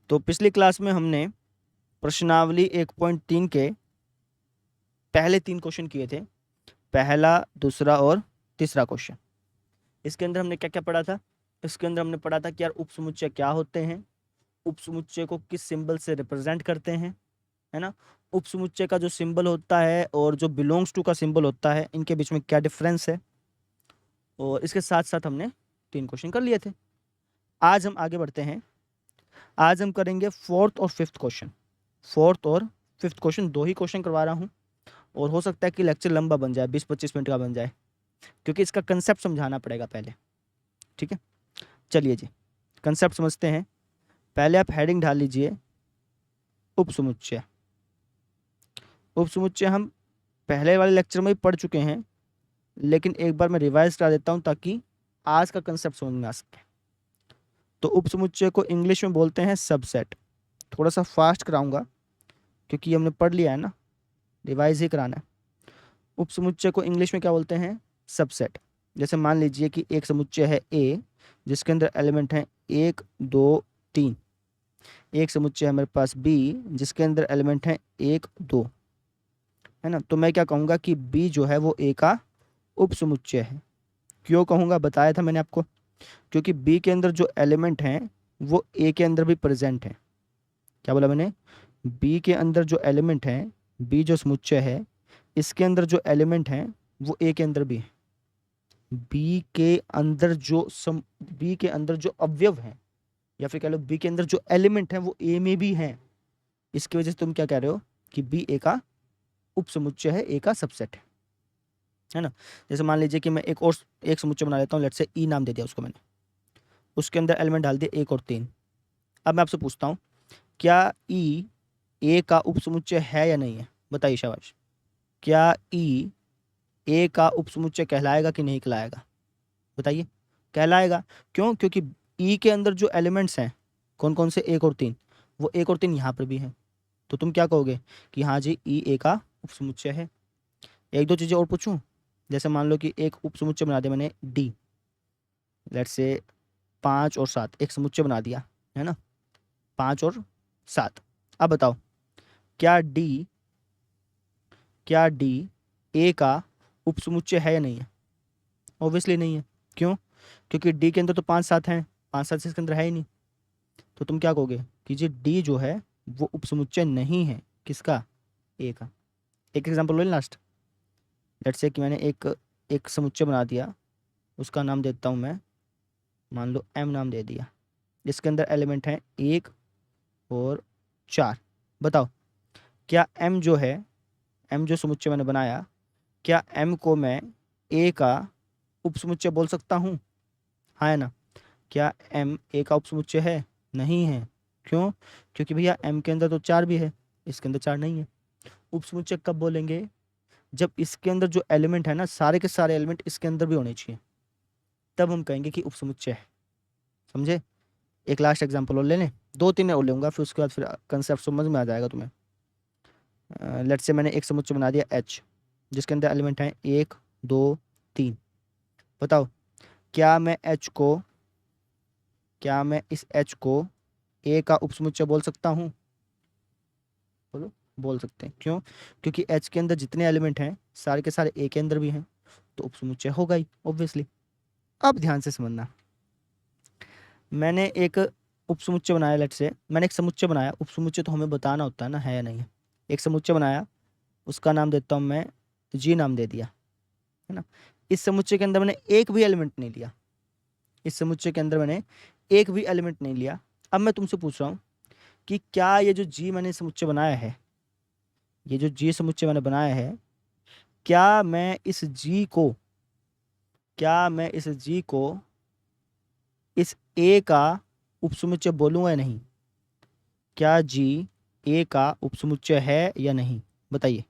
तो पिछली क्लास में हमने प्रश्नावली 1.3 के पहले 3 क्वेश्चन किए थे, पहला, दूसरा और तीसरा क्वेश्चन। इसके अंदर हमने क्या क्या पढ़ा था? इसके अंदर हमने पढ़ा था कि यार उपसमुच्चय क्या होते हैं, उपसमुच्चय को किस सिंबल से रिप्रेजेंट करते हैं, है ना। उपसमुच्चय का जो सिंबल होता है और जो बिलोंग्स टू का सिंबल होता है, इनके बीच में क्या डिफरेंस है। और इसके साथ साथ हमने 3 क्वेश्चन कर लिए थे। आज हम आगे बढ़ते हैं। आज हम करेंगे 4th और 5th क्वेश्चन। 4th और 5th क्वेश्चन 2 ही क्वेश्चन करवा रहा हूँ, और हो सकता है कि लेक्चर लंबा बन जाए, 20-25 मिनट का बन जाए, क्योंकि इसका कंसेप्ट समझाना पड़ेगा पहले। ठीक है, चलिए जी कंसेप्ट समझते हैं। पहले आप हेडिंग डाल लीजिए उपसमुच्चय। उपसमुच्चय हम पहले वाले लेक्चर में ही पढ़ चुके हैं, लेकिन एक बार मैं रिवाइज करा देता हूँ ताकि आज का कंसेप्ट समझ में आ सके। तो उपसमुच्चय को इंग्लिश में बोलते हैं सबसेट। थोड़ा सा फास्ट कराऊंगा क्योंकि हमने पढ़ लिया है ना, रिवाइज ही कराना है। उपसमुच्चय को इंग्लिश में क्या बोलते हैं? सबसेट। जैसे मान लीजिए कि एक समुच्चय है ए, जिसके अंदर एलिमेंट हैं 1, 2, 3। एक समुच्चय है मेरे पास बी, जिसके अंदर एलिमेंट हैं 1, 2, है ना। तो मैं क्या कहूँगा कि बी जो है वो ए का उपसमुच्चय है। क्यों कहूँगा? बताया था मैंने आपको, क्योंकि बी के अंदर जो एलिमेंट हैं वो ए के अंदर भी प्रेजेंट है। क्या बोला मैंने? बी के अंदर जो एलिमेंट हैं, बी जो समुच्चय है, इसके अंदर जो एलिमेंट हैं वो ए के अंदर भी है। बी के अंदर बी के अंदर जो अवयव हैं, या फिर कह लो बी के अंदर जो एलिमेंट हैं वो ए में भी हैं। इसकी वजह से तुम क्या कह रहे हो कि बी ए का उपसमुच्चय है, ए का सबसेट है ना। जैसे मान लीजिए कि मैं एक समुच्चय बना लेता हूँ, लेट्स से ई नाम दे दिया उसको मैंने, उसके अंदर एलिमेंट डाल दिए 1 और 3। अब मैं आपसे पूछता हूँ, क्या ई ए का उपसमुच्चय है या नहीं है? बताइए शाबाश। क्या ई ए का उपसमुच्चय कहलाएगा कि नहीं कहलाएगा? बताइए। कहलाएगा। क्यों? क्योंकि ई के अंदर जो एलिमेंट्स हैं, कौन कौन से? 1 और 3। वो 1 और 3 यहाँ पर भी हैं। तो तुम क्या कहोगे कि हाँ जी ई ए का उपसमुच्चय है। एक दो चीज़ें और पूछूं। जैसे मान लो कि एक उपसमुच्चय बना दिया मैंने डी, लेट्स से 5 और 7, एक समुच्चय बना दिया है ना, 5 और 7। अब बताओ, क्या डी ए का उपसमुच्चय है या नहीं है? ऑब्वियसली नहीं है। क्यों? क्योंकि डी के अंदर तो 5-7 हैं, 5-7 इसके अंदर है ही नहीं। तो तुम क्या कहोगे कि जी डी जो है वो उपसमुच्चय नहीं है। किसका? ए का। एक example low last. Let's say कि मैंने एक समुच्चय बना दिया, उसका नाम देता हूँ मैं, मान लो एम नाम दे दिया, जिसके अंदर एलिमेंट हैं 1 और 4। बताओ, क्या एम जो समुच्चय मैंने बनाया, क्या एम को मैं ए का उपसमुच्चय बोल सकता हूँ? हाँ है ना। क्या एम ए का उपसमुच्चय है? नहीं है। क्यों? क्योंकि भैया एम के अंदर तो 4 भी है, इसके अंदर 4 नहीं है। उपसमुच्चय कब बोलेंगे? जब इसके अंदर जो एलिमेंट है ना, सारे के सारे एलिमेंट इसके अंदर भी होने चाहिए, तब हम कहेंगे कि उपसमुच्चय है। समझे? एक लास्ट एग्जांपल और ले लें, 2-3 और लूंगा, फिर उसके बाद फिर कंसेप्ट समझ में आ जाएगा तुम्हें। लेट्स से मैंने एक समुच्चय बना दिया एच, जिसके अंदर एलिमेंट हैं 1, 2, 3। बताओ, क्या मैं इस एच को ए का उपसमुच्चय बोल सकता हूँ? बोलो। बोल सकते हैं। क्यों? क्योंकि एच के अंदर जितने एलिमेंट हैं सारे के सारे ए के अंदर भी हैं, तो उपसमुच्चय होगा ही ऑब्वियसली। अब ध्यान से समझना, मैंने एक उपसमुच्चय बनाया, लेट्स से मैंने एक समुच्चय बनाया। उपसमुच्चय तो हमें बताना होता है ना, है या नहीं है। एक समुच्चय बनाया, उसका नाम देता हूँ मैं, जी नाम दे दिया, है ना। इस समुच्चय के अंदर मैंने एक भी एलिमेंट नहीं लिया, इस समुच्चय के अंदर मैंने एक भी एलिमेंट नहीं लिया। अब मैं तुमसे पूछ रहा हूँ कि क्या ये जो जी मैंने समुच्चय बनाया है, ये जो जी समुच्चय मैंने बनाया है, क्या मैं इस जी को इस ए का उपसमुच्चय बोलूंगा या नहीं? क्या जी ए का उपसमुच्चय है या नहीं? बताइए,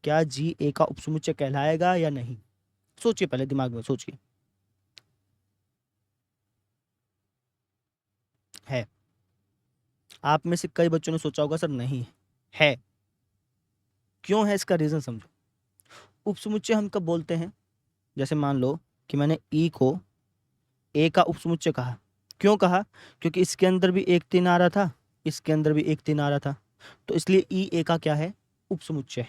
क्या जी ए का उपसमुच्चय कहलाएगा या नहीं? सोचिए, पहले दिमाग में सोचिए। है। आप में से कई बच्चों ने सोचा होगा सर नहीं है। क्यों है? इसका रीजन समझो। उपसमुच्चय हम कब बोलते हैं? जैसे मान लो कि मैंने ई को ए का उपसमुच्चय कहा। क्यों कहा? क्योंकि इसके अंदर भी 1, 3 आ रहा था, इसके अंदर भी एक 3 आ रहा था, तो इसलिए ई ए का क्या है, उपसमुच्चय।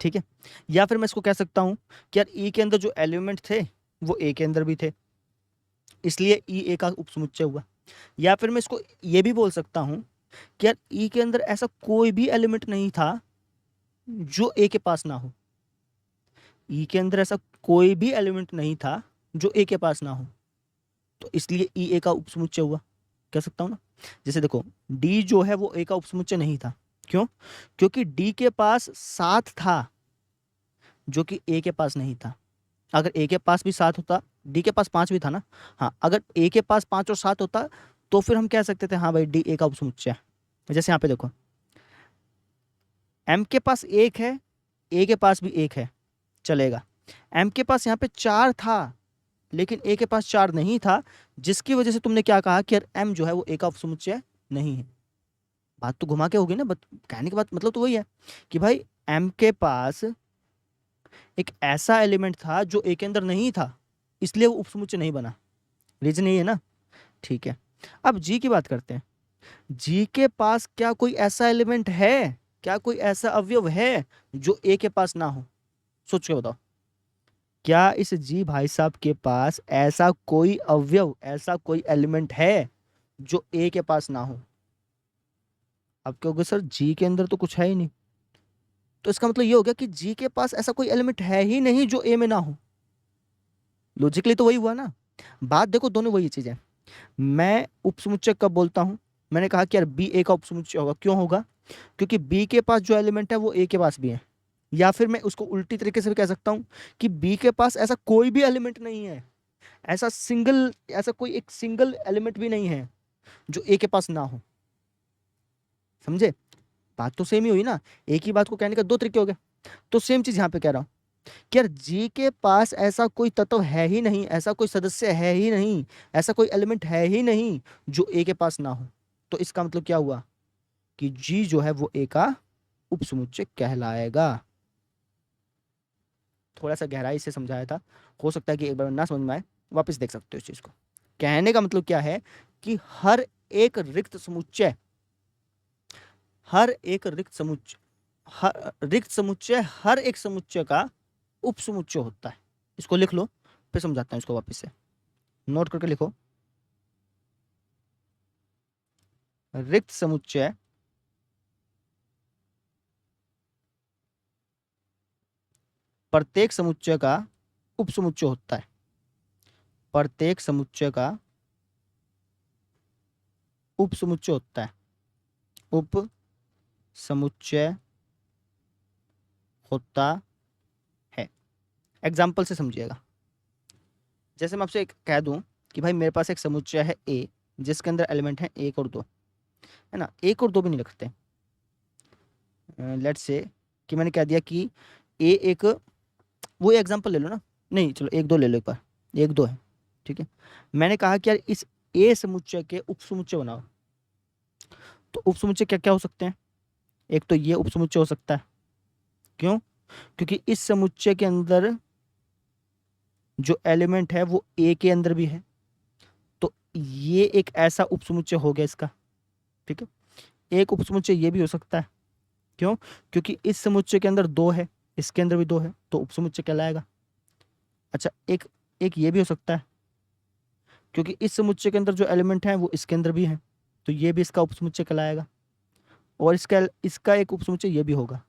ठीक है, या फिर मैं इसको कह सकता हूँ कि यार ई के अंदर जो एलिमेंट थे वो ए के अंदर भी थे, इसलिए ई ए का उपसमुच्चय हुआ। या फिर मैं इसको ये भी बोल सकता हूँ कि यार ई के अंदर ऐसा कोई भी एलिमेंट नहीं था जो ए के पास ना हो। ई के अंदर ऐसा कोई भी एलिमेंट नहीं था जो ए के पास ना हो, तो इसलिए ई ए का उपसमुच्चय हुआ। कह सकता हूँ ना, जैसे देखो डी जो है वो ए का उपसमुच्चय नहीं था। क्यों? क्योंकि डी के पास 7 था जो कि ए के पास नहीं था। अगर ए के पास भी 7 होता, डी के पास 5 भी था ना, हाँ अगर ए के पास 5 और 7 होता तो फिर हम कह सकते थे हाँ भाई डी ए का उपसमुच्चय है। जैसे यहाँ पे देखो एम के पास 1 है, ए के पास भी 1 है, चलेगा। एम के पास यहाँ पे 4 था लेकिन ए के पास 4 नहीं था, जिसकी वजह से तुमने क्या कहा कि यार एम जो है वो ए का उपसमुच्चय नहीं है। बात तो घुमा के होगी ना, कहने की बात मतलब तो वही है कि भाई एम के पास एक ऐसा एलिमेंट था जो ए के अंदर नहीं था, इसलिए वो उपसमुच्चय नहीं बना। रीजन यही है ना। ठीक है, अब जी की बात करते हैं। जी के पास क्या कोई ऐसा एलिमेंट है, क्या कोई ऐसा अवयव है जो ए के पास ना हो? सोच के बताओ, क्या इस जी भाई साहब के पास ऐसा कोई अवयव, ऐसा कोई एलिमेंट है जो ए के पास ना हो? अब कहोगे सर जी के अंदर तो कुछ है ही नहीं, तो इसका मतलब ये हो गया कि जी के पास ऐसा कोई एलिमेंट है ही नहीं जो ए में ना हो। लॉजिकली तो वही हुआ ना। बात देखो दोनों वही चीज है। मैं उपसमुच्चय कब बोलता हूं? मैंने कहा कि यार बी ए का उपसमुच्चय होगा। क्यों होगा? क्योंकि बी के पास जो एलिमेंट है वो ए के पास भी है। या फिर मैं उसको उल्टी तरीके से भी कह सकता हूं कि बी के पास ऐसा कोई भी एलिमेंट नहीं है, ऐसा कोई एक सिंगल एलिमेंट भी नहीं है जो ए के पास ना हो। समझे? बात तो सेम ही हुई ना, एक ही बात को कहने का दो तरीके हो गए। तो सेम चीज यहां पे कह रहा हूं कि यार जी के पास ऐसा कोई तत्व है ही नहीं, ऐसा कोई सदस्य है ही नहीं, ऐसा कोई एलिमेंट है ही नहीं जो ए के पास ना हो। तो इसका मतलब क्या हुआ कि जी जो है वो ए का उपसमुच्चय कहलाएगा। थोड़ा सा गहराई से समझाया था, हो सकता है कि एक बार ना समझ में आए, वापस देख सकते हो इस चीज को। कहने का मतलब क्या है कि हर एक रिक्त समुच्चय, हर एक रिक्त समुच्चय, रिक्त समुच्चय हर एक समुच्चय का उपसमुच्चय होता है। इसको लिख लो, फिर समझाता हूं इसको वापस से। नोट करके लिखो, रिक्त समुच्चय प्रत्येक समुच्चय का उपसमुच्चय होता है। प्रत्येक समुच्चय का उपसमुच्चय होता है, उप समुच्चय होता है। एग्जाम्पल से समझिएगा। जैसे मैं आपसे एक कह दूं कि भाई मेरे पास एक समुच्चय है ए जिसके अंदर एलिमेंट है 1 और 2, है ना। 1 और 2 भी नहीं रखते। लेट्स से कि मैंने कह दिया कि ए एक, वो एग्जांपल ले लो ना, नहीं चलो 1 2 ले लो एक बार, 1 2 है, ठीक है। मैंने कहा कि यार इस ए समुच्चय के उपसमुच्चय बनाओ। तो उपसमुच्चय क्या क्या हो सकते हैं? एक तो ये उपसमुच्चय हो सकता है। क्यों? क्योंकि इस समुच्चय के अंदर जो एलिमेंट है वो ए के अंदर भी है, तो ये एक ऐसा उपसमुच्चय हो गया इसका। ठीक है, एक उपसमुच्चय ये भी हो सकता है। क्यों? क्योंकि इस समुच्चय के अंदर 2 है, इसके अंदर भी 2 है, तो उपसमुच्चय कहलाएगा। अच्छा, एक एक ये भी हो सकता है, क्योंकि इस समुच्चय के अंदर जो एलिमेंट है वो इसके अंदर भी है, तो ये भी इसका उपसमुच्चय कहलाएगा। और इसका इसका एक उपसमुच्चय ये भी होगा।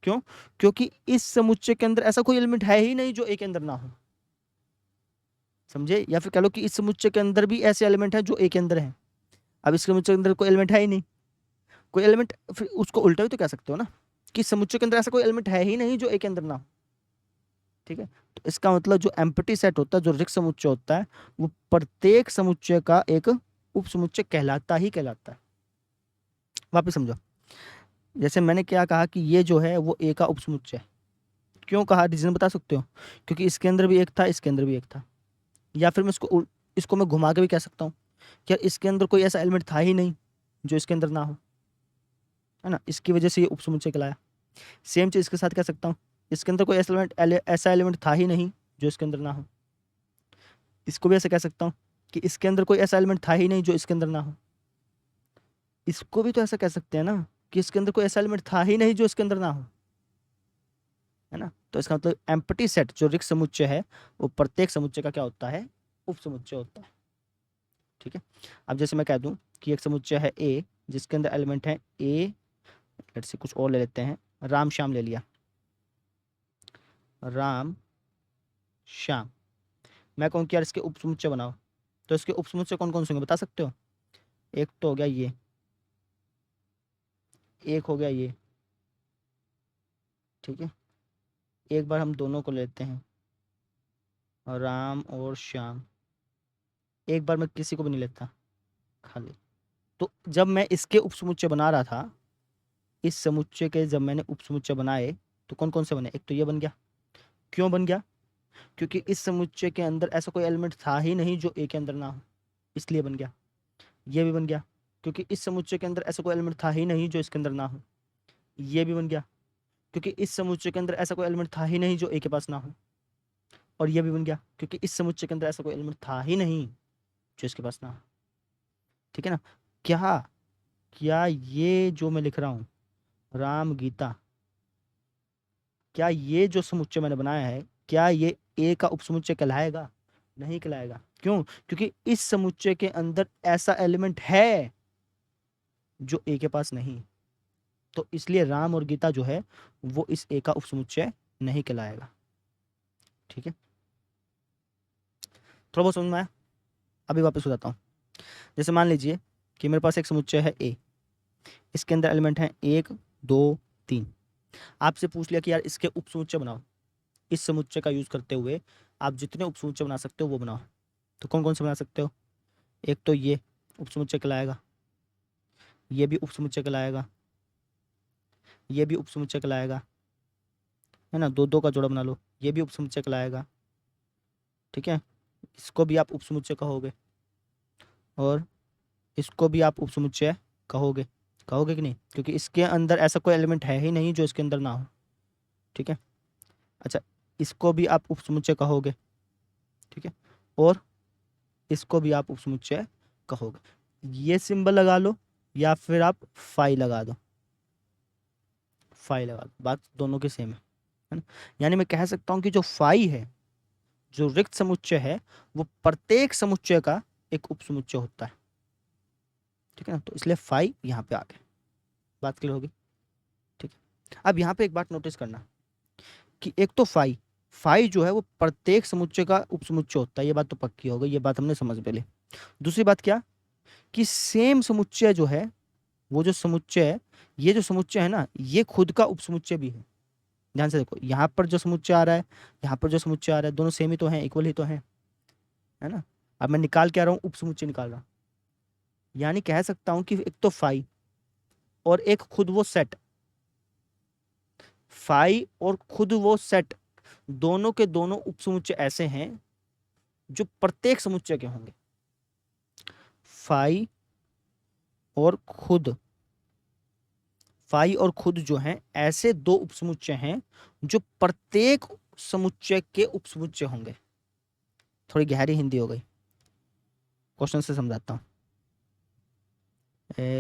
क्यों? क्योंकि इस समुच्चय के अंदर ऐसा कोई एलिमेंट है ही नहीं जो ए के अंदर ना हो। समझे? या फिर कह लो कि इस समुच्चय के अंदर भी ऐसे एलिमेंट है जो ए के अंदर है। अब इस समुच्चय के अंदर कोई एलिमेंट है ही नहीं, कोई एलिमेंट, फिर उसको उल्टा भी तो कह सकते हो ना कि समुच्चय के अंदर ऐसा कोई एलिमेंट है ही नहीं जो ए के अंदर ना हो। ठीक है, तो इसका मतलब जो एम्प्टी सेट होता है, जो रिक्त समुच्चय होता है, वो प्रत्येक समुच्चय का एक उपसमुच्चय कहलाता ही कहलाता है। वापस समझो, जैसे मैंने क्या कहा कि ये जो है वो ए का उपसमुच्चय है। क्यों कहा? रीजन बता सकते हो? क्योंकि इसके अंदर भी एक था, इसके अंदर भी एक था। या फिर मैं इसको मैं घुमा के भी कह सकता हूँ कि यार इसके अंदर कोई ऐसा एलिमेंट था ही नहीं जो इसके अंदर ना हो, है ना। इसकी वजह से ये उपसमुच्चय कहलाया। सेम चीज इसके साथ कह सकता हूँ, इसके अंदर कोई ऐसा एलिमेंट था ही नहीं जो इसके अंदर ना हो। इसको भी ऐसे कह सकता हूँ कि इसके अंदर कोई ऐसा एलिमेंट था ही नहीं जो इसके अंदर ना हो। इसको भी तो ऐसा कह सकते हैं ना कि इसके अंदर कोई ऐसा एलिमेंट था ही नहीं जो इसके अंदर ना हो, है ना। तो इसका मतलब एम्प्टी सेट जो रिक्त समुच्चय है वो प्रत्येक समुच्चय का क्या होता है, उप समुच्चय होता है। ठीक है। अब जैसे मैं कह दूं कि एक समुच्चय है ए जिसके अंदर एलिमेंट है ए, लेट्स से कुछ और ले लेते हैं, राम श्याम ले लिया, राम श्याम। मैं कहूँ कि यार इसके उप समुच्चय बनाओ, तो इसके उप समुच्चय कौन कौन से होंगे बता सकते हो? एक तो हो गया ये, एक हो गया ये, ठीक है। एक बार हम दोनों को लेते हैं, राम और श्याम। एक बार मैं किसी को भी नहीं लेता, खाली। तो जब मैं इसके उपसमुच्चय बना रहा था, इस समुच्चय के जब मैंने उपसमुच्चय बनाए तो कौन कौन से बने? एक तो ये बन गया। क्यों बन गया? क्योंकि इस समुच्चय के अंदर ऐसा कोई एलिमेंट था ही नहीं जो ए के अंदर ना हो, इसलिए बन गया। ये भी बन गया क्योंकि इस समुच्चय के अंदर ऐसा कोई एलिमेंट था ही नहीं जो इसके अंदर ना हो। ये भी बन गया क्योंकि इस समुच्चय के अंदर ऐसा कोई एलिमेंट था ही नहीं जो ए के पास ना हो। और ये भी बन गया क्योंकि इस समुच्चय के अंदर ऐसा कोई एलिमेंट था ही नहीं जो इसके पास ना हो। ठीक है ना। क्या क्या ये जो मैं लिख रहा हूँ राम गीता, क्या ये जो समुच्चय मैंने बनाया है क्या ये ए का उपसमुच्चय कहलाएगा? नहीं कहलाएगा। क्यों? क्योंकि इस समुच्चय के अंदर ऐसा एलिमेंट है जो ए के पास नहीं। तो इसलिए राम और गीता जो है वो इस ए का उपसमुच्चय नहीं कहलाएगा। ठीक है। थोड़ा बहुत समझ में आया? अभी वापस हो जाता हूँ। जैसे मान लीजिए कि मेरे पास एक समुच्चय है ए, इसके अंदर एलिमेंट है 1 2 3। आपसे पूछ लिया कि यार इसके उपसमुच्चय बनाओ। इस समुच्चय का यूज करते हुए आप जितने उपसमुच्चय बना सकते हो वो बनाओ। तो कौन कौन से बना सकते हो? एक तो ये उपसमुच्चय कहलाएगा, ये भी उपसमुच्चय कहलाएगा, ये भी उपसमुच्चय कहलाएगा, है ना। दो दो का जोड़ा बना लो, ये भी उपसमुच्चय कहलाएगा। ठीक है। इसको भी आप उपसमुच्चय कहोगे और इसको भी आप उपसमुच्चय कहोगे। कहोगे कि नहीं? क्योंकि इसके अंदर ऐसा कोई एलिमेंट है ही नहीं जो इसके अंदर ना हो। ठीक है। अच्छा, इसको भी आप उपसमुच्चय कहोगे। ठीक है। और इसको भी आप उपसमुच्चय कहोगे। ये सिंबल लगा लो या फिर आप फाई लगा दो, फाई लगा दो, बात दोनों की सेम है ना। यानी मैं कह सकता हूं कि जो फाई है, जो रिक्त समुच्चय है, वो प्रत्येक समुच्चय का एक उपसमुच्चय होता है। ठीक है ना। तो इसलिए फाई यहाँ पे आ गया। बात क्लियर होगी? ठीक है। अब यहाँ पे एक बात नोटिस करना कि एक तो फाई, फाई जो है वो प्रत्येक समुच्चय का उपसमुच्चय होता है, ये बात तो पक्की हो गई, ये बात हमने समझ पहले। दूसरी बात क्या कि सेम समुच्चय जो है, वो जो समुच्चय है, ये जो समुच्चय है ना, ये खुद का उपसमुच्चय भी है। ध्यान से देखो, यहाँ पर जो समुच्चय आ रहा है, यहाँ पर जो समुच्चय आ रहा है, दोनों सेम ही तो हैं, इक्वल ही तो हैं, है ना। अब मैं निकाल के आ रहा हूँ, उपसमुच्चय निकाल रहा हूँ। यानी कह सकता हूँ कि एक तो फाई और एक खुद वो सेट, फाई और खुद वो सेट, दोनों के दोनों उपसमुच्चय ऐसे हैं जो प्रत्येक समुच्चय के होंगे। फाई और खुद, फाई और खुद जो हैं ऐसे दो उपसमुच्चय हैं जो प्रत्येक समुच्चय के उपसमुच्चय होंगे। थोड़ी गहरी हिंदी हो गई, क्वेश्चन से समझाता हूँ।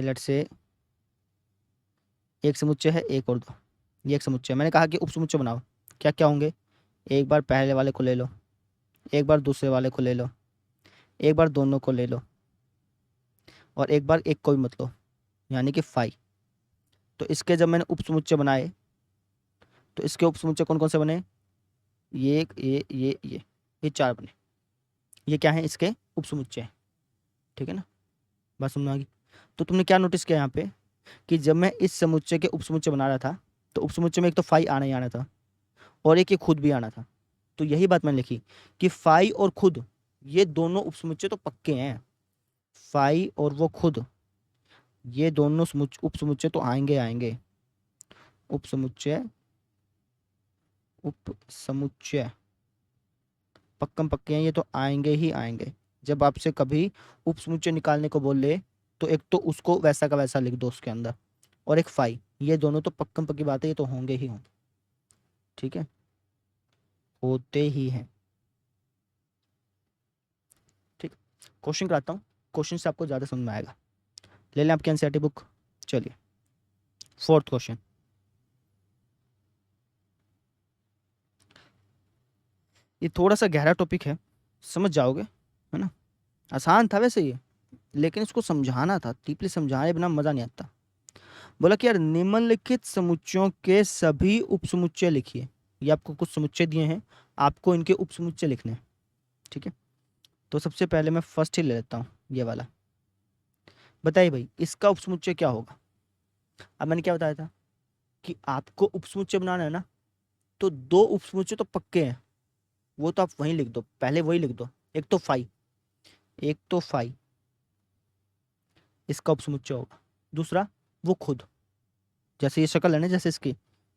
लेट्स से एक समुच्चय है एक और दो, ये एक समुच्चय, मैंने कहा कि उपसमुच्चय बनाओ। क्या क्या होंगे? एक बार पहले वाले को ले लो, एक बार दूसरे वाले को ले लो, एक बार दोनों को ले लो, और एक बार एक को भी मत लो, यानी कि फाई। तो इसके जब मैंने उपसमुच्चय बनाए तो इसके उपसमुच्चय कौन कौन से बने? ये एक, ये चार बने। ये क्या है? इसके उपसमुच्चय हैं। ठीक है ना। बात समझ में आ गई? तो तुमने क्या नोटिस किया यहाँ पे कि जब मैं इस समुच्चय के उपसमुच्चय बना रहा था तो उपसमुच्चय में एक तो फाई आना ही आना था और एक ये खुद भी आना था। तो यही बात मैंने लिखी कि फाई और खुद ये दोनों उपसमुच्चय तो पक्के हैं। फाई और वो खुद ये दोनों उपसमुच्चय तो आएंगे आएंगे। उपसमुच्चय, उपसमुच्चय पक्कम पक्के हैं, ये तो आएंगे ही आएंगे। जब आपसे कभी उपसमुच्चय निकालने को बोल ले तो एक तो उसको वैसा का वैसा लिख दो उसके अंदर, और एक फाई, ये दोनों तो पक्कम पक्की बात है, ये तो होंगे ही होंगे। ठीक है, होते ही हैं। ठीक। क्वेश्चन कराता हूँ, क्वेश्चन से आपको ज्यादा समझ में आएगा। ले लें आपकी एनसीईआरटी बुक। चलिए फोर्थ क्वेश्चन, ये थोड़ा सा गहरा टॉपिक है, समझ जाओगे, है ना। आसान था वैसे ये, लेकिन इसको समझाना था, डीपली समझाए बिना मजा नहीं आता। बोला कि यार निम्नलिखित समुच्चयों के सभी उपसमुच्चय लिखिए। ये आपको कुछ समुच्चय दिए हैं, आपको इनके उपसमुच्चय लिखने हैं, ठीक है। तो सबसे पहले मैं फर्स्ट ही ले लेता हूँ, ये वाला। बताइए भाई इसका उपसमुच्चय क्या होगा। अब मैंने क्या बताया था कि आपको उपसमुच्चय बनाना है ना, तो दो उपसमुच्चय तो पक्के हैं, वो तो आप वहीं लिख दो, पहले वही लिख दो। एक तो फाई, एक तो फाई इसका उपसमुच्चय होगा, दूसरा वो खुद, जैसे ये शक्ल है ना जैसे इसकी,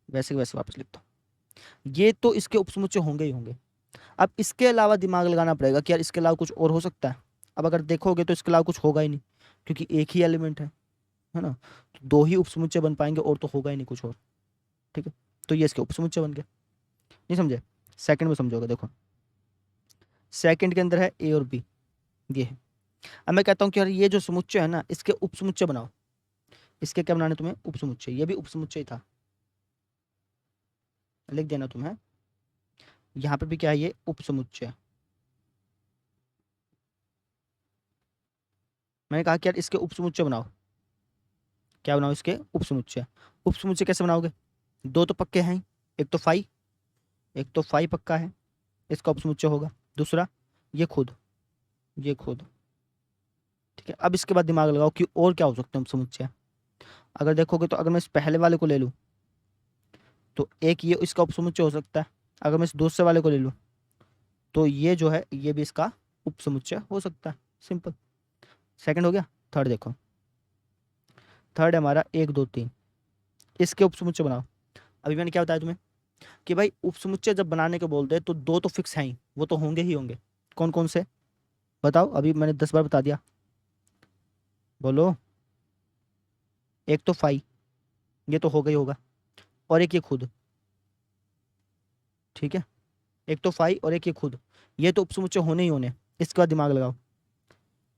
वैसे वैसे वापस लिख दो। ये तो इसके उपसमुच्चय होंगे ही होंगे। अब इसके अलावा दिमाग लगाना पड़ेगा कि यार इसके अलावा कुछ और हो सकता है। अब अगर देखोगे तो इसके अलावा कुछ होगा ही नहीं, क्योंकि एक ही एलिमेंट है ना। तो दो ही उपसमुच्चय बन पाएंगे, और तो होगा ही नहीं कुछ और, ठीक है। तो ये इसके उपसमुच्चय बन गए, नहीं समझे। सेकंड में समझोगे, देखो सेकंड के अंदर है ए और बी, ये है। अब मैं कहता हूँ कि यार ये जो समुच्चय है ना, इसके उपसमुच्चय बनाओ। इसके क्या बनाने तुम्हें, उपसमुच्चय। ये भी उपसमुच्चय था, लिख देना तुम्हें। यहाँ पे भी क्या है, ये उपसमुच्चय। मैंने कहा कि यार इसके उपसमुच्चय बनाओ। क्या बनाओ, इसके उपसमुच्चय। उपसमुच्चय कैसे बनाओगे, दो तो पक्के हैं ही, एक तो फाई, एक तो फाई पक्का है, इसका उपसमुच्चय होगा। दूसरा ये खुद, ये खुद, ठीक है। अब इसके बाद दिमाग लगाओ कि और क्या हो सकते हैं उपसमुच्चय। अगर देखोगे तो अगर मैं इस पहले वाले को ले लूँ तो एक ये इसका उपसमुच्चय हो सकता है। अगर मैं इस दूसरे वाले को ले लूँ तो ये जो है ये भी इसका उपसमुच्चय हो सकता है, सिंपल। सेकंड हो गया। थर्ड देखो, थर्ड है हमारा एक दो तीन, इसके उपसमुच्चय बनाओ। अभी मैंने क्या बताया तुम्हें कि भाई उपसमुच्चय जब बनाने के बोलते हैं तो दो तो फिक्स हैं ही, वो तो होंगे ही होंगे। कौन कौन से बताओ, अभी मैंने 10 बार बता दिया, बोलो। एक तो फाई, ये तो होगा ही होगा, और एक ये खुद, ठीक है। एक तो फाई और एक ये खुद, ये तो उपसमुच्चय होने ही होने। इसके बाद दिमाग लगाओ,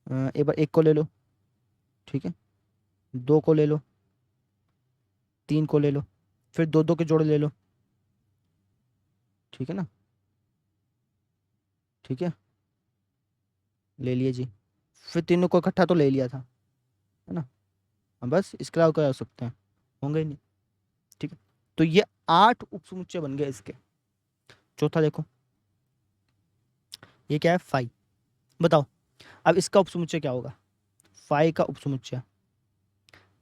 एक बार एक को ले लो, ठीक है, दो को ले लो, तीन को ले लो, फिर दो दो के जोड़े ले लो, ठीक है ना, ठीक है, ले लिए जी। फिर तीनों को इकट्ठा तो ले लिया था, है ना। अब बस इसके अलावा क्या हो सकते हैं, होंगे ही नहीं, ठीक है। तो ये 8 उपसमुच्चय बन गए इसके। चौथा देखो, ये क्या है, फाई। बताओ अब इसका उपसमुच्चय क्या होगा, फाई का उपसमुच्चय।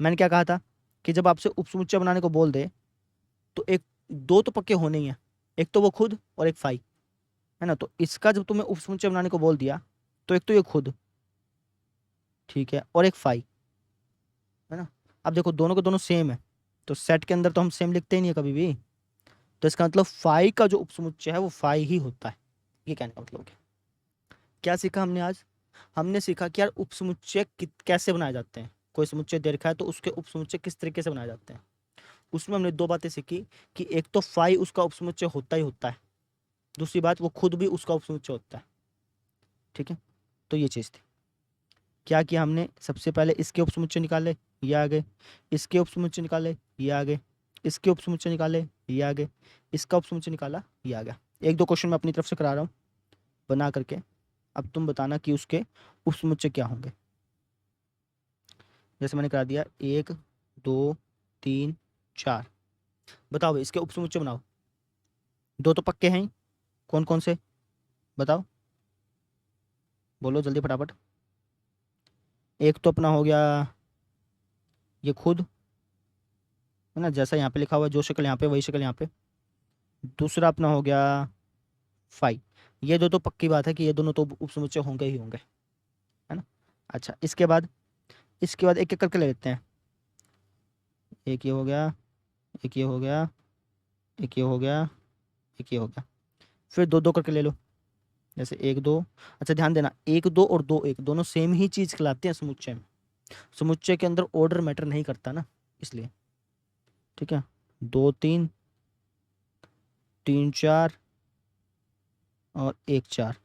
मैंने क्या कहा था कि जब आपसे उपसमुच्चय बनाने को बोल दे तो एक दो तो पक्के होने ही है, एक तो वो खुद और एक फाई, है ना। तो इसका जब तुम्हें उपसमुच्चय बनाने को बोल दिया तो एक तो ये खुद, ठीक है, और एक फाई, है ना। अब देखो दोनों के दोनों सेम है, तो सेट के अंदर तो हम सेम लिखते ही नहीं है कभी भी। तो इसका मतलब फाई का जो उपसमुच्चय है वो फाई ही होता है। ये कहने का मतलब क्या, क्या सीखा हमने आज। हमने सीखा कि यार उपसमुच्चय कैसे बनाए जाते हैं। कोई समुच्चय दे रखा है तो उसके उपसमुच्चय किस तरीके से बनाए जाते हैं। उसमें हमने दो बातें सीखी कि एक तो फाई उसका उपसमुच्चय होता ही होता है, दूसरी बात वो खुद भी उसका उपसमुच्चय होता है, ठीक है। तो ये चीज़ थी। क्या किया हमने, सबसे पहले इसके उपसमुच्चय निकाले, ये आ गए। इसके उपसमुच्चय निकाले, ये आ गए। इसके उपसमुच्चय निकाले, ये आ गए। इसका उपसमुच्चय निकाला, ये आ गया। एक दो क्वेश्चन मैं अपनी तरफ से करा रहा हूँ बना करके। अब तुम बताना कि उसके उपसमुच्चय क्या होंगे। जैसे मैंने करा दिया, एक दो तीन चार। बताओ भाई, इसके उपसमुच्चय बनाओ। दो तो पक्के हैं ही, कौन कौन से बताओ, बोलो जल्दी फटाफट। एक तो अपना हो गया ये खुद, है ना, जैसा यहाँ पे लिखा हुआ है, जो शक्ल यहाँ पे वही शक्ल यहाँ पे। दूसरा अपना हो गया फाइव। ये दो तो पक्की बात है कि ये दोनों तो उपसमुच्चय होंगे ही होंगे, है ना। अच्छा इसके बाद, इसके बाद एक एक करके ले लेते हैं। एक ये हो गया, एक ये हो गया, एक ये हो गया, एक ये हो गया। फिर दो दो करके ले लो, जैसे एक दो। अच्छा ध्यान देना, एक दो और दो एक दोनों सेम ही चीज कहलाते हैं समुच्चय में। समुच्चय के अंदर ऑर्डर मैटर नहीं करता ना, इसलिए, ठीक है। दो तीन, तीन चार, और एक चार।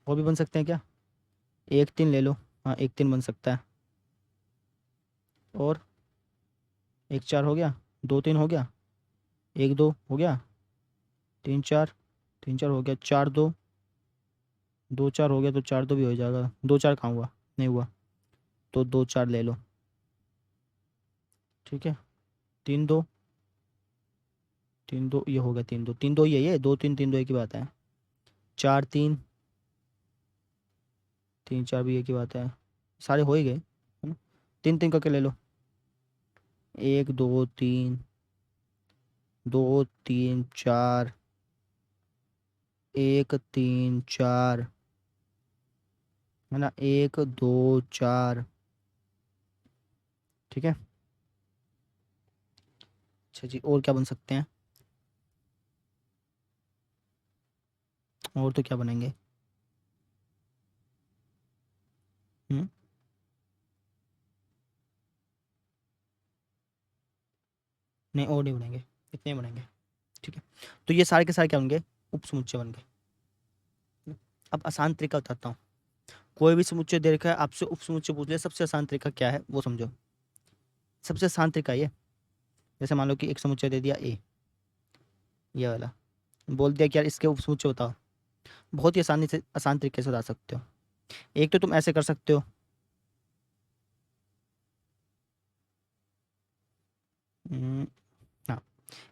और भी बन सकते हैं क्या, एक तीन ले लो, हाँ एक तीन बन सकता है। और 1 4 हो गया, 2 3 हो गया, 1 2 हो गया, 3 4, 3 4 हो गया, 4 2, 2 4 हो गया, तो 4 2 भी हो जाएगा। 2 4 कहाँ हुआ, नहीं हुआ, तो 2 4 ले लो। ठीक है, 3 2, 3 2 ये हो गया, 3 2 3 2 ये 2 3 3 2 एक ही बात है। 4 3, 3 4 भी एक ही बात है। सारे हो ही गए, है ना। 3 3 करके ले लो, 1 2 3, 2 3 4, 1 3 4, है ना, 1 2 4। ठीक है, अच्छा जी, और क्या बन सकते हैं, और तो क्या बनेंगे। हम्म, नहीं और नहीं बनेंगे, इतने ही बनेंगे। ठीक है, तो ये सारे के सारे क्या बन गए, उपसमुच्चय बन गए। अब आसान तरीका बताता हूँ। कोई भी समुच्चय दे रखा है, आपसे उपसमुच्चय पूछ लिया, सबसे आसान तरीका क्या है वो समझो। सबसे आसान तरीका ये, जैसे मान लो कि एक समुच्चय दे दिया ए, ये वाला, बोल दिया कि यार इसके उपसमुच्चय बताओ। बहुत ही आसानी से, आसान तरीके से बता सकते हो। एक तो तुम ऐसे कर सकते हो, हम्म, हाँ,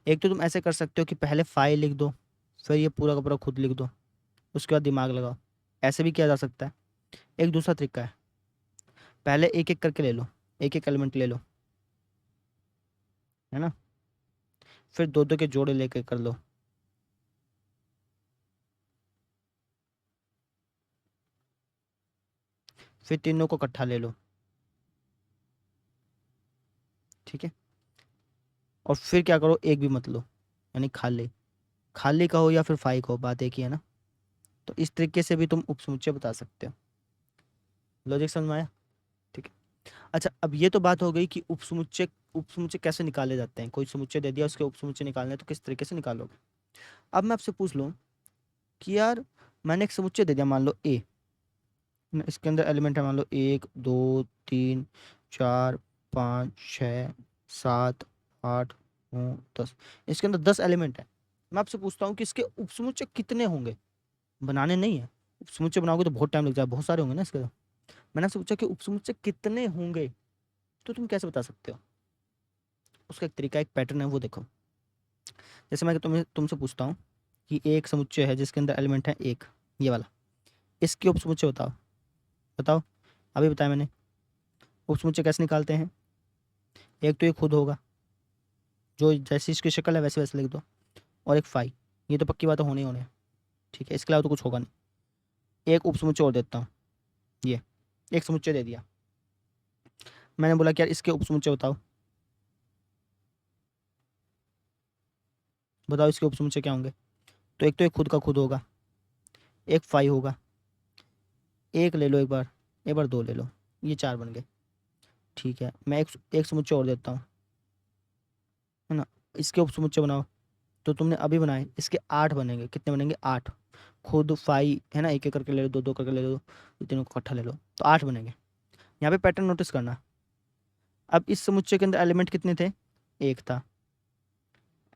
एक तो तुम ऐसे कर सकते हो कि पहले फाइल लिख दो, फिर ये पूरा का पूरा खुद लिख दो, उसके बाद दिमाग लगाओ। ऐसे भी किया जा सकता है। एक दूसरा तरीका है, पहले एक एक करके ले लो, एक एक एलिमेंट ले लो, है ना, फिर दो दो के जोड़े लेके कर लो। फिर तीनों को इकट्ठा ले लो। ठीक है, और फिर क्या करो, एक भी मत लो, यानी खाली, खाली कहो या फिर फाई कहो, बात एक ही है ना। तो इस तरीके से भी तुम उपसमुच्चय बता सकते हो। लॉजिक समझ में आया। ठीक है, अच्छा अब ये तो बात हो गई कि उपसमुच्चय, उपसमुच्चय कैसे निकाले जाते हैं। कोई समुच्चय दे दिया, उसके उपसमुच्चय निकालने हैं, तो किस तरीके से निकालोगे। अब मैं आपसे पूछ लूँ कि यार मैंने एक समुच्चय दे दिया, मान लो ए, इसके अंदर एलिमेंट है मान लो 1 2 3 4 5 6 7 8 9 10, इसके अंदर 10 एलिमेंट है। मैं आपसे पूछता हूँ कि इसके उपसमुच्चय कितने होंगे। बनाने नहीं है, उपसमुच्चय बनाओगे तो बहुत टाइम लग जाएगा, बहुत सारे होंगे ना इसके। मैंने आपसे पूछा कि उपसमुच्चय कितने होंगे, तो तुम कैसे बता सकते हो। उसका एक तरीका, एक पैटर्न है, वो देखो। जैसे मैं तुम्हें तुमसे पूछता हूँ कि एक समुच्चय है जिसके अंदर एलिमेंट है एक, ये वाला, इसके उपसमुच्चय बताओ। बताओ, अभी बताया मैंने। उपसमुच्चय कैसे निकालते हैं, एक तो ये खुद होगा, जो जैसी इसकी शक्ल है वैसे वैसे लिख दो, और एक फाई, ये तो पक्की बात है, होने ही होने हैं। ठीक है, इसके अलावा तो कुछ होगा नहीं। एक उपसमुच्चय और देता हूँ, ये एक समुच्चय दे दिया, मैंने बोला कि यार इसके उपसमुच्चय बताओ। बताओ इसके उपसमुच्चय क्या होंगे। तो एक तो ये खुद का खुद होगा, एक फाई होगा, एक ले लो, एक बार दो ले लो, ये चार बन गए। ठीक है, मैं एक एक समुच्चय और देता हूँ, है ना, इसके उपसमुच्चय बनाओ। तो तुमने अभी बनाए, इसके 8 बनेंगे। कितने बनेंगे, 8। खुद फाई है ना, एक एक करके ले लो, दो दो करके ले लो, ये तीनों को इकट्ठा ले लो, तो 8 बनेंगे। यहाँ पे पैटर्न नोटिस करना। अब इस समुच्चय के अंदर एलिमेंट कितने थे, एक था।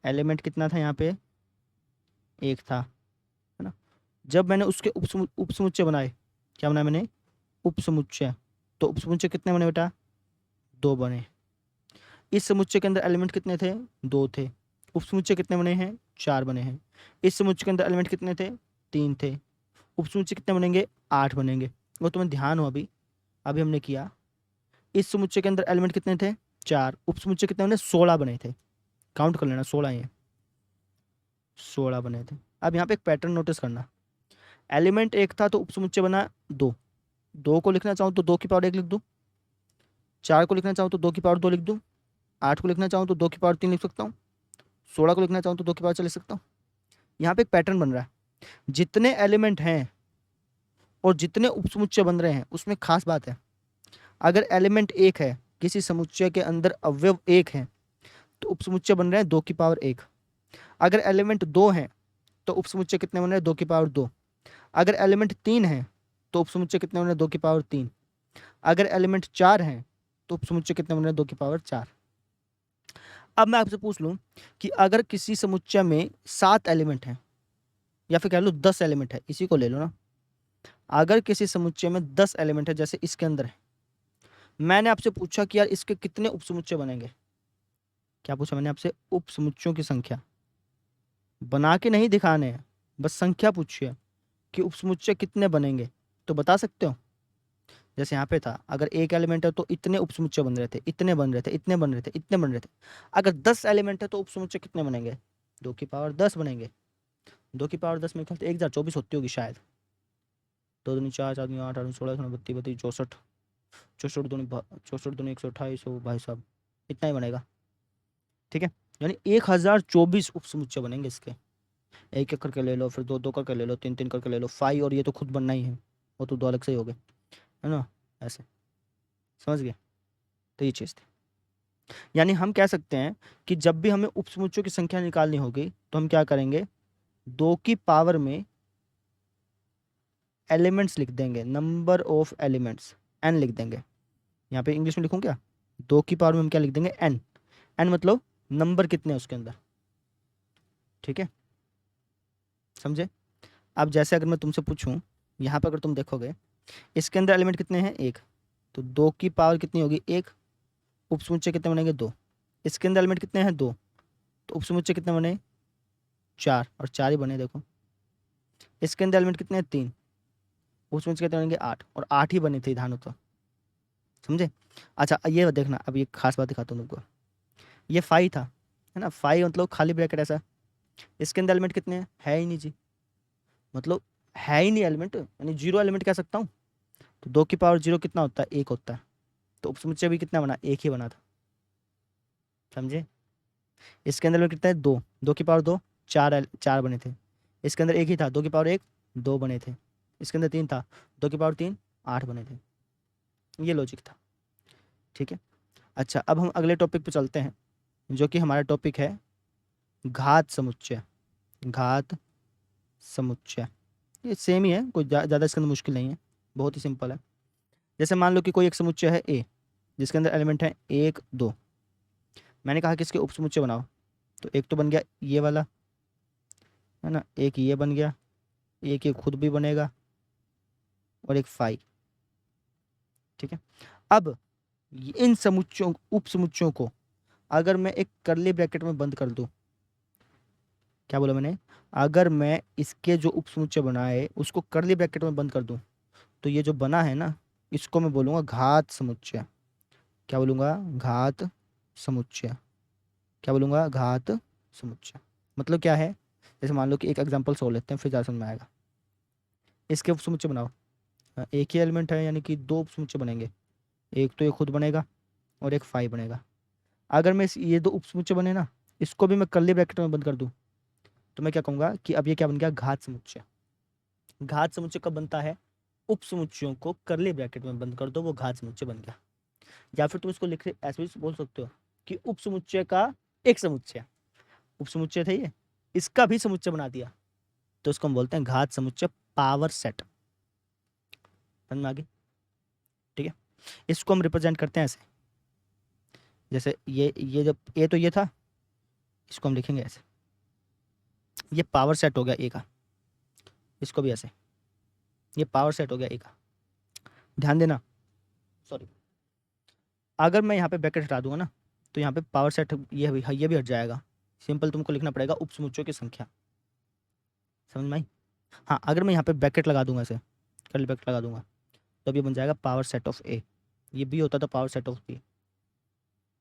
एलिमेंट कितना था यहाँ पे, एक था, है ना। जब मैंने उसके उपसमुच्चय बनाए, क्या बनाया मैंने, उपसमुच्चय, तो उपसमुच्चय कितने बने बेटा, 2 बने। इस समुच्चय के अंदर एलिमेंट कितने थे, 2 थे। उपसमुच्चय कितने बने हैं, 4 बने हैं। इस समुच्चय के अंदर एलिमेंट कितने थे, 3 थे। उपसमुच्चय कितने बनेंगे, 8 बनेंगे। वो तुम्हें ध्यान हो, अभी अभी हमने किया। इस समुच्चय के अंदर एलिमेंट कितने थे, 4। उपसमुच्चय कितने बने, 16 बने थे। काउंट कर लेना, 16 ही है, 16 बने थे। अब यहाँ पे एक पैटर्न नोटिस करना। एलिमेंट एक था तो उपसमुच्चय बना 2। 2 को लिखना चाहूँ तो 2 की पावर 1 लिख दूँ। 4 को लिखना चाहूँ तो 2 की पावर 2 लिख दूँ। 8 को लिखना चाहूँ तो 2 की पावर 3 लिख सकता हूँ। 16 को लिखना चाहूँ तो 2 की पावर 4 लिख सकता हूँ। यहाँ पे एक पैटर्न बन रहा है। जितने एलिमेंट हैं और जितने उपसमुच्चय बन रहे हैं, उसमें खास बात है, अगर एलिमेंट एक है, किसी समुच्चय के अंदर अवयव एक है, तो उपसमुच्चय बन रहे हैं 2 की पावर 1। अगर एलिमेंट 2 है तो उपसमुच्चय कितने बन रहे हैं, 2 की पावर 2। अगर एलिमेंट 3 है तो उपसमुच्चय कितने बन रहे हैं, 2 की पावर 3। अगर एलिमेंट 4 है तो उपसमुच्चय कितने बन रहे हैं? 2 की पावर 4। अब मैं आपसे पूछ लूं कि अगर किसी समुच्चय में 7 एलिमेंट हैं या फिर कह लो 10 एलिमेंट है, इसी को ले लो ना। अगर किसी समुच्चय में 10 एलिमेंट है जैसे इसके अंदर है, मैंने आपसे पूछा कि यार इसके कितने उपसमुच्चय बनेंगे। क्या पूछा मैंने आपसे? उपसमुच्चयों की संख्या। बना के नहीं दिखाने हैं, बस संख्या पूछी है कि उपसमुच्चय कितने बनेंगे, तो बता सकते हो। जैसे यहाँ पे था, अगर एक एलिमेंट है तो इतने उपसमुच्चय बन रहे थे, इतने बन रहे थे, इतने बन रहे थे, इतने बन रहे थे। अगर 10 एलिमेंट है तो उपसमुच्चय कितने बनेंगे? 2 की पावर 10 बनेंगे। 2 की पावर 10 में ख्याल 1024 होती होगी शायद। 2 दूनी 4, 4 दूनी 8, 8 16, 32, 32, 64, 64 दूनी 128 हो भाई साहब, इतना ही बनेगा। ठीक है, यानी 1024 उपसमुच्चय बनेंगे इसके। एक एक करके ले लो, फिर दो दो करके ले लो, तीन तीन करके ले लो, 5 और ये तो खुद बनना ही है, वो तो दो अलग से ही हो गए, है ना? ऐसे समझ गए? तो ये चीज़ थी। यानी हम कह सकते हैं कि जब भी हमें उपसमुच्चयों की संख्या निकालनी होगी तो हम क्या करेंगे? 2 की पावर में एलिमेंट्स लिख देंगे, नंबर ऑफ एलिमेंट्स एन लिख देंगे। यहाँ पे इंग्लिश में लिखूं क्या? 2 की पावर में हम क्या लिख देंगे? एन। एन मतलब नंबर कितने हैं उसके अंदर। ठीक है, समझे? अब जैसे अगर मैं तुमसे पूछूं, यहाँ पर अगर तुम देखोगे इसके अंदर एलिमेंट कितने हैं? एक। तो 2 की पावर कितनी होगी? एक। उपसमुच्चय कितने बनेंगे? 2। इसके अंदर एलिमेंट कितने हैं? 2। तो उपसमुच्चय कितने बने? 4, और 4 ही बने देखो। इसके अंदर एलिमेंट कितने हैं? 3। उपसमुच्चय कितने बनेंगे? 8, और 8 ही बने थे ध्यान हो तो। समझे? अच्छा ये देखना, अब ये खास बात दिखाता हूँ तुमको। ये 5 था, है ना? 5 मतलब खाली ब्रैकेट ऐसा। इसके अंदर एलिमेंट कितने हैं? है ही नहीं जी, मतलब है ही नहीं एलिमेंट, यानी 0 एलिमेंट कह सकता हूँ। तो 2 की पावर 0 कितना होता है? 1 होता है। तो उपसमुच्चय भी कितना बना? 1 ही बना था। समझे? इसके अंदर में कितना है? 2। 2 की पावर 2, 4 4 बने थे। इसके अंदर एक ही था, 2 की पावर 1, 2 बने थे। इसके अंदर 3 था, 2 की पावर 3, 8 बने थे। ये लॉजिक था। ठीक है, अच्छा अब हम अगले टॉपिक पे चलते हैं, जो कि हमारा टॉपिक है घात समुच्चय। घात समुच्चय ये सेम ही है, कोई ज़्यादा इसके अंदर मुश्किल नहीं है, बहुत ही सिंपल है। जैसे मान लो कि कोई एक समुच्चय है ए, जिसके अंदर एलिमेंट है 1 2। मैंने कहा कि इसके उपसमुच्चय बनाओ, तो एक तो बन गया ये वाला, है ना? एक ये बन गया, एक ये खुद भी बनेगा, और एक 5। ठीक है, अब इन समुच्चयों उपसमुच्चयों को अगर मैं एक करली ब्रैकेट में बंद कर दूं, क्या बोला मैंने? अगर मैं इसके जो उपसमुच्चय बनाए उसको करली ब्रैकेट में बंद कर दूं, तो ये जो बना है ना, इसको मैं बोलूंगा घात समुच्चय। क्या बोलूंगा? घात समुच्चय। क्या बोलूंगा? घात समुच्चय। मतलब क्या है? जैसे मान लो कि एक एग्जांपल सोल्व लेते हैं, फिर ज़्यादा समझ में आएगा। इसके उपसमुच्चय बनाओ। एक ही एलिमेंट है, यानी कि 2 उपसमुच्चय बनेंगे। एक तो ये खुद बनेगा, और एक 5 बनेगा। अगर मैं ये 2 उपसमुच्चय बने ना, इसको भी मैं कर्ली ब्रैकेट में बंद कर दूं, तो मैं क्या कहूंगा कि अब ये क्या बन गया? घात समुच्चय। घात समुच्चय कब बनता है? उपसमुच्चयों को कर्ली ब्रैकेट में बंद कर दो, वो घात समुच्चय बन गया। या फिर तुम इसको लिख ऐसे भी बोल सकते हो कि उपसमुच्चय का एक समुच्चय, उपसमुच्चय थे ये, इसका भी समुच्चय बना दिया, तो इसको हम बोलते हैं घात समुच्चय, पावर सेट। समझ में आ गई? ठीक है, इसको हम रिप्रेजेंट करते हैं ऐसे, जैसे ये जब ए तो ये था, इसको हम लिखेंगे ऐसे, ये पावर सेट हो गया ए का। इसको भी ऐसे, ये पावर सेट हो गया ए का। ध्यान देना, सॉरी, अगर मैं यहाँ पे ब्रैकेट हटा दूंगा ना, तो यहाँ पे पावर सेट ये भी हट जाएगा। सिंपल तुमको लिखना पड़ेगा उपसमुच्चयों की संख्या। समझ में आई? हाँ, अगर मैं यहाँ पे ब्रैकेट लगा दूंगा, ऐसे कर्ली ब्रैकेट लगा दूंगा, तो ये बन जाएगा पावर सेट ऑफ ए। ये बी होता था पावर सेट ऑफ बी।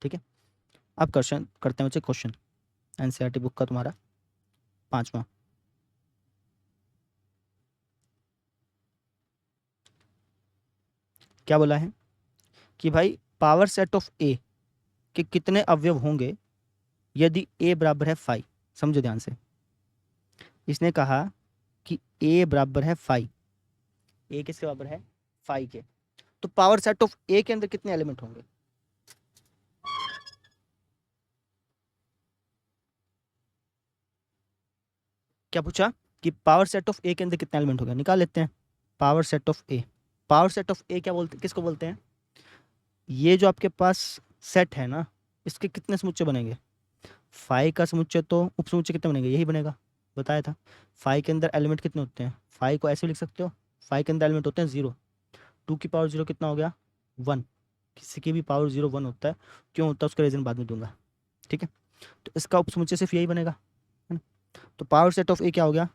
ठीक है, अब क्वेश्चन करते हैं बच्चे, क्वेश्चन एनसीईआरटी बुक का तुम्हारा 5वां। क्या बोला है कि भाई पावर सेट ऑफ ए के कितने अवयव होंगे यदि ए बराबर है 5। समझो ध्यान से, इसने कहा कि ए बराबर है 5। ए किसके बराबर है? 5 के। तो पावर सेट ऑफ ए के अंदर कितने एलिमेंट होंगे? क्या पूछा? कि पावर सेट ऑफ ए के अंदर कितने एलिमेंट होंगे, निकाल लेते हैं। Power set of A, power set of A क्या बोलते, किसको बोलते हैं? ये जो आपके पास सेट है ना, इसके कितने समुच्चय बनेंगे? 5 का समुच्चय तो उपसमुच्चय कितने बनेंगे? यही बनेगा, बताया था। 5 के अंदर एलिमेंट कितने होते हैं? 5 को ऐसे भी लिख सकते हो, 5 के अंदर एलिमेंट होते हैं 0। 2 की पावर 0 कितना हो गया? 1। किसी की भी पावर 0 1 होता है, क्यों होता है उसका रीजन बाद में दूंगा, ठीक है। तो इसका उपसमुच्चय सिर्फ यही बनेगा, है ना। तो पावर सेट ऑफ ए क्या हो गया?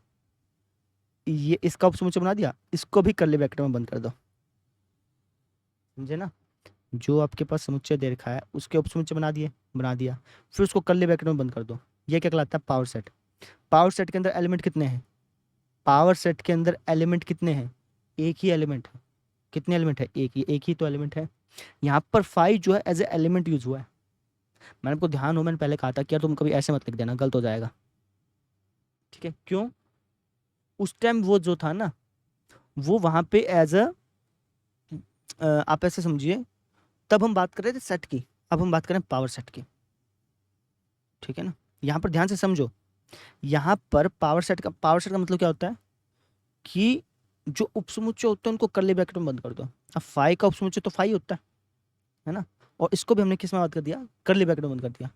ये इसका उपसमुच्चय बना दिया, इसको भी कर्ली ब्रैकेट में बंद कर दो, समझे ना। जो आपके पास समुच्चय दे रखा है उसके उपसमुच्चय बना दिया, फिर उसको कर्ली ब्रैकेट में बंद कर दो। ये क्या कहलाता है? Power set. पावर सेट के अंदर एलिमेंट कितने हैं? पावर सेट के अंदर एलिमेंट कितने हैं? एक ही एलिमेंट है। कितने एलिमेंट है? एक ही तो एलिमेंट है। यहाँ पर 5 जो है एज ए एलिमेंट यूज हुआ है। मैंने आपको ध्यान हो, मैंने पहले कहा था कि यार तुम कभी ऐसे मत लिख देना, गलत हो जाएगा, ठीक है। क्यों? उस टाइम वो जो था ना, वो वहां पे एज अ, आप ऐसे समझिए, तब हम बात कर रहे थे सेट की, अब हम बात करें पावर सेट की, ठीक है ना। यहाँ पर ध्यान से समझो, यहाँ पर पावर सेट का मतलब क्या होता है कि जो उपसमुच्चय होते हैं उनको कर्ली ब्रैकेट में बंद कर दो। अब 5 का उपसमुच्चय तो 5 होता है ना, और इसको भी हमने किस में बात कर दिया? कर्ली ब्रैकेट में बंद कर दिया।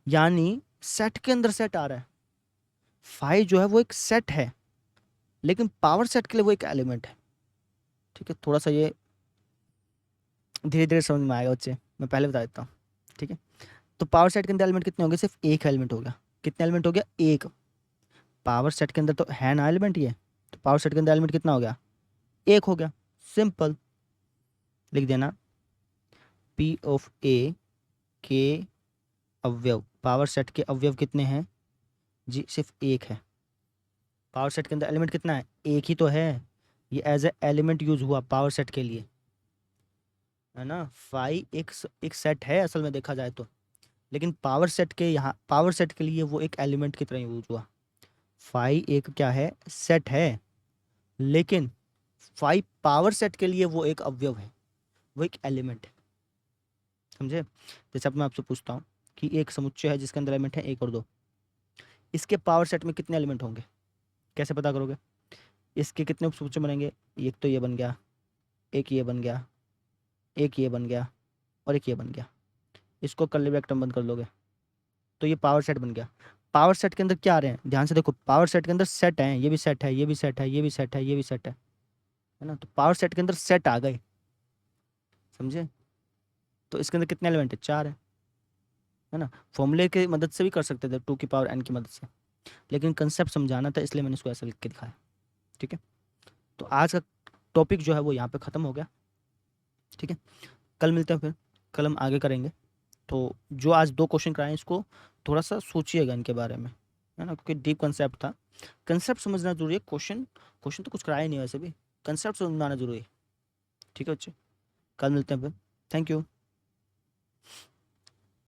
यानी सेट के अंदर सेट आ रहा है, 5 जो है वो एक सेट है, लेकिन पावर सेट के लिए वो एक एलिमेंट है, ठीक है। थोड़ा सा ये धीरे धीरे समझ में आएगा बच्चे, मैं पहले बता देता हूँ, ठीक है। तो पावर सेट के अंदर एलिमेंट कितने होंगे? सिर्फ एक एलिमेंट हो गया। कितने एलिमेंट हो गया? एक। पावर सेट के अंदर तो है ना एलिमेंट ये, तो पावर सेट के अंदर एलिमेंट कितना हो गया? एक हो गया। सिंपल, लिख देना पी ऑफ ए के अवयव, पावर सेट के अवयव कितने हैं जी? सिर्फ एक है। पावर सेट के अंदर एलिमेंट कितना है? एक ही तो है। ये एज ए एलिमेंट यूज हुआ पावर सेट के लिए, है ना। 5 एक सेट है असल में देखा जाए तो, लेकिन पावर सेट के यहाँ पावर सेट के लिए वो एक एलिमेंट की तरह यूज हुआ। 5 एक क्या है? सेट है, लेकिन 5 पावर सेट के लिए वो एक अवयव है, वो एक एलिमेंट है, समझे। जैसे अब मैं आपसे पूछता हूँ कि एक समुच्चय है जिसके अंदर एलिमेंट है 1 और 2, इसके पावर सेट में कितने एलिमेंट होंगे? कैसे पता करोगे? इसके कितने उपसमुच्चय बनेंगे? एक तो ये बन गया, एक ये बन गया, एक ये बन गया, और एक ये बन गया। इसको कर्ली ब्रैकेट में बंद कर लोगे तो ये पावर सेट बन गया। पावर सेट के अंदर क्या आ रहे हैं? ध्यान से देखो, पावर सेट के अंदर सेट है, ये भी सेट है, ये भी सेट है, ये भी सेट है, ये भी सेट है ना। तो पावर सेट के अंदर सेट आ गए, समझे। तो इसके अंदर कितने एलिमेंट है? 4 है ना। फॉर्मूले की मदद से भी कर सकते थे, 2 की पावर n की मदद से, लेकिन कंसेप्ट समझाना था इसलिए मैंने इसको ऐसा लिख के दिखाया, ठीक है। तो आज का टॉपिक जो है वो यहाँ पे ख़त्म हो गया, ठीक है। कल मिलते हैं, फिर कल हम आगे करेंगे। तो जो आज 2 क्वेश्चन कराए इसको थोड़ा सा सोचिएगा इनके बारे में, है ना, क्योंकि डीप कंसेप्ट था। कंसेप्ट समझना जरूरी है, क्वेश्चन क्वेश्चन तो कुछ कराया नहीं, वैसे भी कंसेप्ट समझना जरूरी है, ठीक है बच्चे। कल मिलते हैं फिर, थैंक यू।